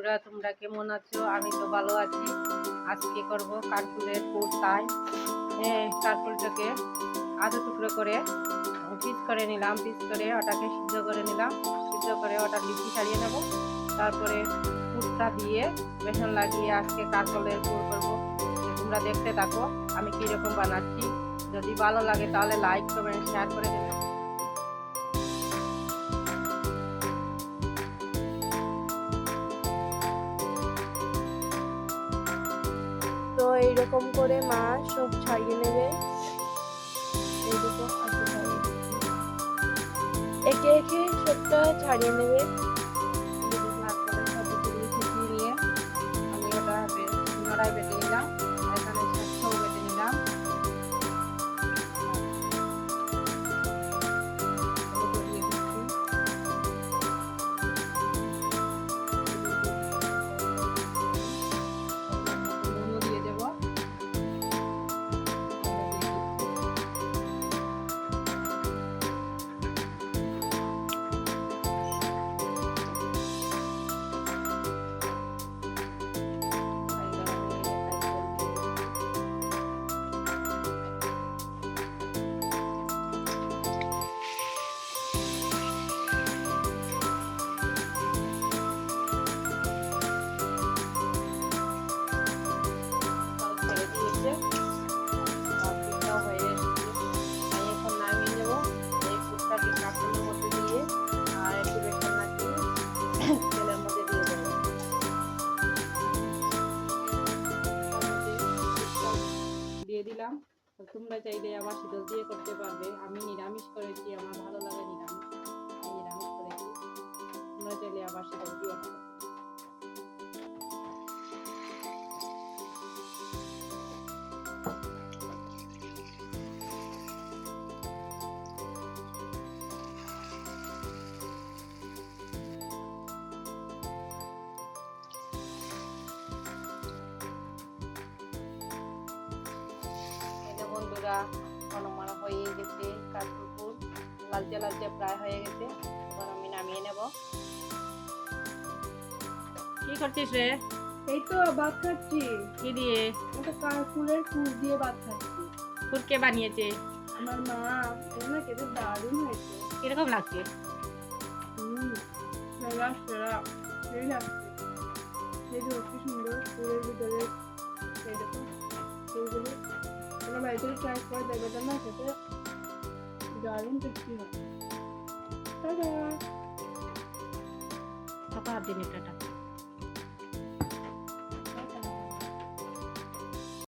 বন্ধুরা, তোমরা কেমন আছো? আমি তো ভালো আছি। আজকে করব কানফুলের পুর। তাই কানফুলটাকে আধা টুকরো করে পিস করে নিলাম। পিস করে ওটাকে সিদ্ধ করে নিলাম। সিদ্ধ করে ওটা বিচি ছাড়িয়ে নেব। তারপরে পুরটা দিয়ে বেসন লাগিয়ে আজকে কানফুলের পুর করব। তোমরা দেখতে থাকো আমি কীরকম বানাচ্ছি। যদি ভালো লাগে তাহলে লাইক কমেন্ট শেয়ার করে দেবে। তো এইরকম করে মা সব ছাড়িয়ে নেবে। একে একে সবটা ছাড়িয়ে নেবে। তারপরে সবগুলো শুকিয়ে নিয়ে আমি ওটা নড়াই বেটে নিলাম। এখানে স্বাস্থ্যও বেটে নিলাম। দিয়ে দেবো। দিয়ে দিলাম। তোমরা চাইলে আবার শীতল দিয়ে করতে পারবে। আমি নিরামিষ করেছি, আমার ভালো লাগে নিরামিষ, আমি নিরামিষ করেছি। তোমরা চাইলে আবার শীতল দিয়ে করতে পারবে। বন্ধুরা, ঘনমানো হয়ে গেছে কানফুল পুর, লালচে লালচে প্রায় হয়ে গেছে। এবার আমি নামিয়ে নেব। কি করছিস রে? এই তো ভাত খাচ্ছি। কি দিয়ে? এটা কানফুলের পুর দিয়ে ভাত খাচ্ছি। পুর কে বানিয়েছে? আমার মা। এটা খেতে দারুণ হয়েছে। কিরকম লাগছে? সেরা সেরা সেই লাগছে। এই যে কি সুন্দর পুরের ভিতরে এই দেখো পুরগুলো। তোমরা বাড়িতে ট্রাই করে দেখবে না, খেতে দারুণ টেস্টি হয়। টাটা। টাটা দিন টাটা।